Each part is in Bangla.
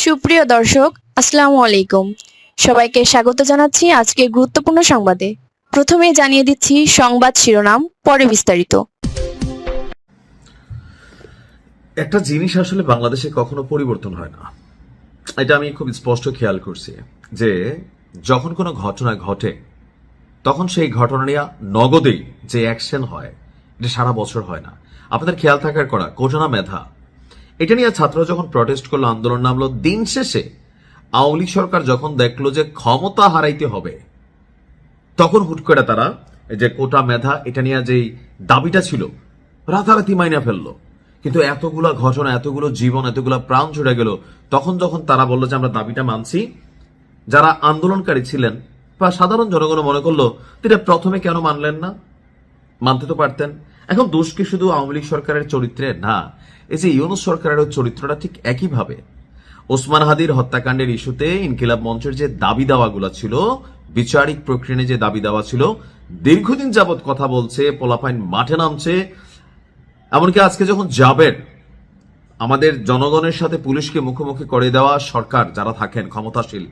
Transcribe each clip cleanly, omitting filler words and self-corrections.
সুপ্রিয় দর্শক, আসসালামু আলাইকুম। সবাইকে স্বাগত জানাচ্ছি আজকের গুরুত্বপূর্ণ সংবাদে। প্রথমে জানিয়ে দিচ্ছি সংবাদ শিরোনাম, পরে বিস্তারিত। একটা জিনিস আসলে বাংলাদেশে কখনো পরিবর্তন হয় না, এটা আমি খুব স্পষ্ট খেয়াল করছি যে যখন কোনো ঘটনা ঘটে তখন সেই ঘটনা নিয়ে নগদেই যে অ্যাকশন হয় এটা সারা বছর হয় না। আপনাদের খেয়াল থাকার করা কোটা মেধা, এটা নিয়ে ছাত্ররা যখন প্রটেস্ট করলো, আন্দোলন নামলো, দিন শেষে আওয়ামী লীগ সরকার যখন দেখলো যে ক্ষমতা হারাইতে হবে তখন হুট করে তারা এই যে কোটা মেধা এটা নিয়ে যেই দাবিটা ছিল রাতারাতি মাইনা ফেললো। কিন্তু এতগুলা ঘটনা, এতগুলো জীবন, এতগুলা প্রাণ ছুটে গেল, তখন যখন তারা বললো যে আমরা দাবিটা মানছি, যারা আন্দোলনকারী ছিলেন বা সাধারণ জনগণ মনে করলো এটা প্রথমে কেন মানলেন না, মানতে তো পারতেন। এখন দোষ কি শুধু আওয়ামী লীগ সরকারের চরিত্রে? না, এই যে ইউনূস সরকারের চরিত্রটা ঠিক একইভাবে। ওসমান হাদির হত্যাকাণ্ডের ইস্যুতে ইনকিলাব মঞ্চের যে দাবি দাওয়াগুলো ছিল, বিচারিক প্রক্রিয়া যে দাবি দেওয়া ছিল, দীর্ঘদিন যাবৎ কথা বলছে, পোলাপাইন মাঠে নামছে। এমনকি আজকে যখন জাবের আমাদের জনগণের সাথে পুলিশকে মুখোমুখি করে দেওয়া সরকার যারা থাকেন ক্ষমতাশীল,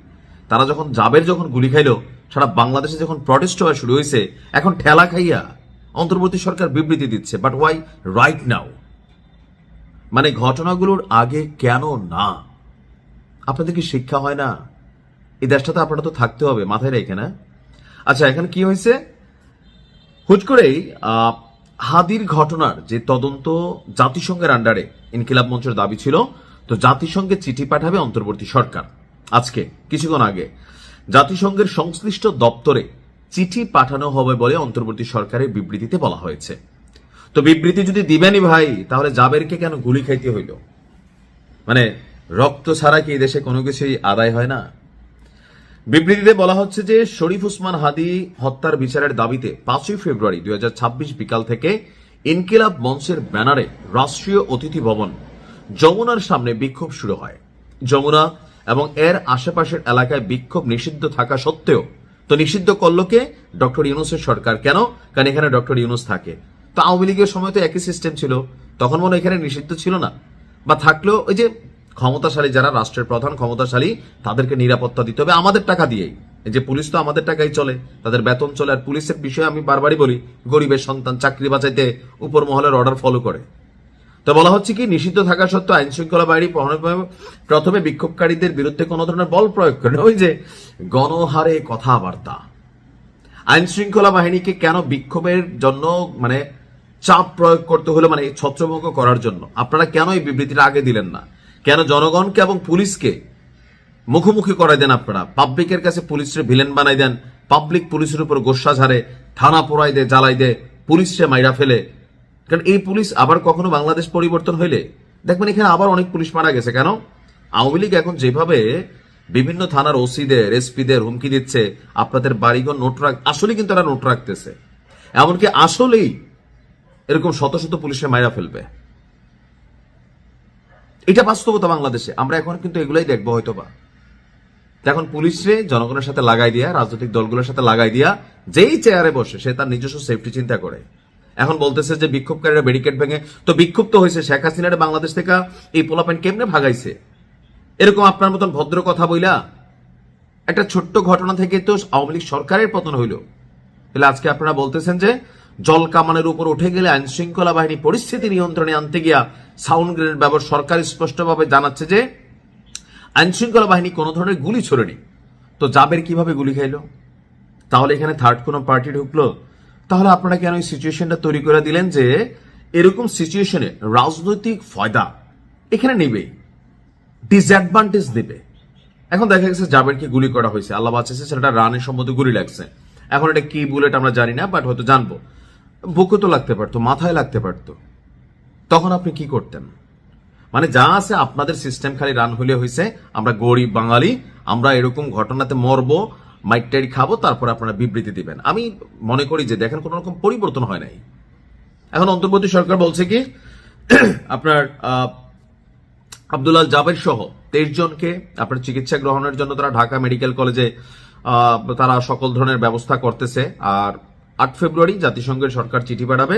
তারা যখন জাবের যখন গুলি খাইলো, সারা বাংলাদেশে যখন প্রটেস্ট হওয়া শুরু হয়েছে, এখন ঠেলা খাইয়া অন্তর্বর্তী সরকার বিবৃতি দিচ্ছে। But why right now? মানে ঘটনাগুলোর আগে কেন না? আপনাদের কি শিক্ষা হয় না? এই দেশটাতে আপনারা তো থাকতে হবে, মাথায় রেখে না? আচ্ছা, এখন কি হয়েছে? হুট করেই হাদির ঘটনার যে তদন্ত জাতিসংঘের আন্ডারে ইনকিলাব মঞ্চের দাবি ছিল, তো জাতিসংঘে চিঠি পাঠাবে অন্তর্বর্তী সরকার। আজকে কিছুক্ষণ আগে জাতিসংঘের সংশ্লিষ্ট দপ্তরে চিঠি পাঠানো হবে বলে অন্তর্বর্তী সরকারের বিবৃতিতে বলা হয়েছে। তো বিবৃতি যদি দিবেনই ভাই, তাহলে জাবেরকে কেন গুলি খাইতে হইল? মানে রক্ত ছাড়া কি এই দেশে কোনো কিছুই আদায় হয় না? বিবৃতিতে বলা হচ্ছে যে শরীফ ওসমান হাদি হত্যার বিচারের দাবিতে 5ই ফেব্রুয়ারি 2026 বিকাল থেকে ইনকিলাব মঞ্চের ব্যানারে রাষ্ট্রীয় অতিথি ভবন যমুনার সামনে বিক্ষোভ শুরু হয়। যমুনা এবং এর আশেপাশের এলাকায় বিক্ষোভ নিষিদ্ধ থাকা সত্ত্বেও, তো নিষিদ্ধ করলো কে? ডক্টর ইউনূসের সরকার। কেন? কারণ এখানে ডক্টর ইউনূস থাকে। তো আওয়ামী লীগের সময় তো একই সিস্টেম ছিল, তখন মনে এখানে নিষিদ্ধ ছিল না, বা থাকলেও ওই যে ক্ষমতাশালী যারা রাষ্ট্রের প্রধান ক্ষমতাশালী তাদেরকে নিরাপত্তা দিতে হবে আমাদের টাকা দিয়েই। এই যে পুলিশ তো আমাদের টাকাই চলে, তাদের বেতন চলে। আর পুলিশের বিষয়ে আমি বারবারই বলি, গরিবের সন্তান চাকরি বাঁচাইতে উপর মহলের অর্ডার ফলো করে। তো বলা হচ্ছে কি, নিষিদ্ধ থাকা সত্ত্বেও আইন শৃঙ্খলা বাহিনী প্রথমে বিক্ষোভকারীদের বিরুদ্ধে কোনো ধরনের বল প্রয়োগ করে, ওই যে গণহারে কথাবার্তা। আইন শৃঙ্খলা বাহিনীকে কেন বিক্ষোভের জন্য মানে চাপ প্রয়োগ করতে হলো, মানে ছত্রভঙ্গ করার জন্য? আপনারা কেন এই বিবৃতিটা আগে দিলেন না? কেন জনগণকে এবং পুলিশকে মুখোমুখি করাই দেন? আপনারা পাবলিকের কাছে পুলিশের ভিলেন বানাই দেন, পাবলিক পুলিশের উপর গোস্বা ঝাড়ে, থানা পোড়াই দেয়, জ্বালাই দেয়, পুলিশে মাইরা ফেলে। কারণ এই পুলিশ আবার কখনো বাংলাদেশ পরিবর্তন হইলে দেখবেন এখানে আবার অনেক পুলিশ মারা গেছে। কেন? আওয়ামী লীগ এখন যেভাবে বিভিন্ন থানার ওসিদের, এসপিদের হুমকি দিচ্ছে, আপনাদের বাড়িঘর নোট আসলে কিন্তু তারা নোট রাখতেছে, এমনকি আসলেই এরকম শত শত পুলিশে মাইরা ফেলবে। এটা বাস্তবতা বাংলাদেশে। আমরা এখন কিন্তু এগুলাই দেখবো হয়তো বা। এখন পুলিশরে জনগণের সাথে লাগাই দিয়া, রাজনৈতিক দলগুলোর সাথে লাগাই দিয়া, যেই চেয়ারে বসে সে তার নিজস্ব সেফটি চিন্তা করে। এখন বলতেছে যে বিক্ষোভকারীরা ব্যারিকেড ভেঙে, তো বিক্ষুব্ধ হয়েছে শেখ হাসিনারে বাংলাদেশ থেকে এই পোলাপাইন কেমনে ভাগাইছে? এরকম আপনার মতন ভদ্র কথা বইলা একটা ছোট্ট ঘটনা থেকে তো আওয়ামী লীগ সরকারের পতন হইল। তাহলে আজকে আপনারা বলতেছেন যে জল কামানের উপর উঠে গেলে আইন শৃঙ্খলা বাহিনী পরিস্থিতি নিয়ন্ত্রণে আনতে গিয়া সাউন্ড গ্রেনেড ব্যবহার। সরকার স্পষ্টভাবে জানাচ্ছে যে আইন শৃঙ্খলা বাহিনী কোনো ধরনের গুলি ছোড়েনি। তো জাবের কিভাবে গুলি খাইলো? তাহলে এখানে থার্ড কোনো পার্টি ঢুকলো? তাহলে আপনারা কেন এই সিচুয়েশনটা তৈরি করে দিলেন যে এরকম সিচুয়েশনে রাজনৈতিক ফায়দা এখানে নেবেই, ডিসঅ্যাডভান্টেজ দেবে? এখন দেখা গেছে জাবেরকে গুলি করা হয়েছে, আল্লাহ বাঁচাচ্ছে, সেটা রানের সম্বন্ধে গুলি লাগছে। এখন এটা কি বুলেট আমরা জানি না, বাট হয়তো জানবো। বুকে তো লাগতে পারতো, মাথায় লাগতে পারতো, তখন আপনি কি করতেন? মানে যা আছে আপনাদের সিস্টেম খালি রান হইলে হয়েছে, আমরা গরিব বাঙালি, আমরা এরকম ঘটনাতে মরবো, মাইটারি খাবো, তারপর আপনারা বিবৃতি দিবেন। আমি মনে করি যে দেখেন কোন রকম পরিবর্তন হয় নাই। এখন অন্তর্বর্তী সরকার বলছে কি, আপনার আব্দুল্লাহ জাবের সহ 23 জনকে আপনার চিকিৎসা গ্রহণের জন্য তারা ঢাকা মেডিকেল কলেজে তারা সকল ধরনের ব্যবস্থা করতেছে। আর 8 ফেব্রুয়ারি জাতিসংঘের সরকার চিঠি পাঠাবে।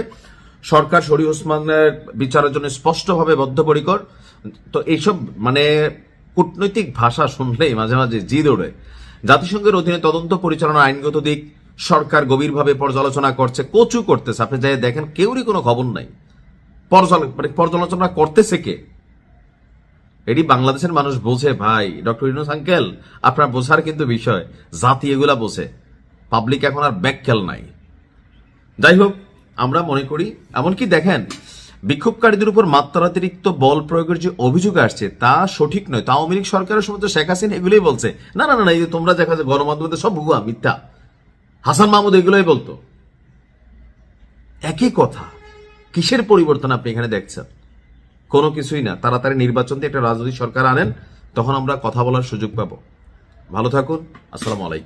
সরকার শরীফ ওসমানের বিচারের জন্য স্পষ্টভাবে বদ্ধপরিকর। তো এইসব মানে কূটনৈতিক ভাষা শুনলেই মাঝে মাঝে জিদ ওড়ে। জাতিসংঘের অধীনে তদন্ত পরিচালনা আইনগত দিক সরকার গভীরভাবে পর্যালোচনা করছে, কচু করতেছে। আপনি যাই দেখেন কেউরই কোনো খবর নাই। পর্যালোচনা করতেছে কে? এটি বাংলাদেশের মানুষ বোঝে ভাই। ডক্টর ইউনূস আঙ্কেল, আপনার বোঝার কিন্তু বিষয়, জাতি এগুলা বোঝে। পাবলিক এখন আর ব্যাককেল নাই। যাই হোক, আমরা মনে করি, এমনকি দেখেন বিক্ষোভকারীদের উপর মাত্রাতিরিক্ত বল প্রয়োগের যে অভিযোগ আসছে তা সঠিক নয়। তা আওয়ামী লীগ সরকারের সময় তো শেখ হাসিনা এগুলোই বলছে। না না না, এই যে তোমরা দেখা যায় গণমাধ্যমে সব ভুয়া মিথ্যা, হাসান মাহমুদ এগুলোই বলতো। একই কথা। কিসের পরিবর্তন আপনি এখানে দেখছেন? কোনো কিছুই না। তাড়াতাড়ি নির্বাচন দিয়ে একটা রাজনৈতিক সরকার আনেন, তখন আমরা কথা বলার সুযোগ পাবো। ভালো থাকুন। আসসালামু আলাইকুম।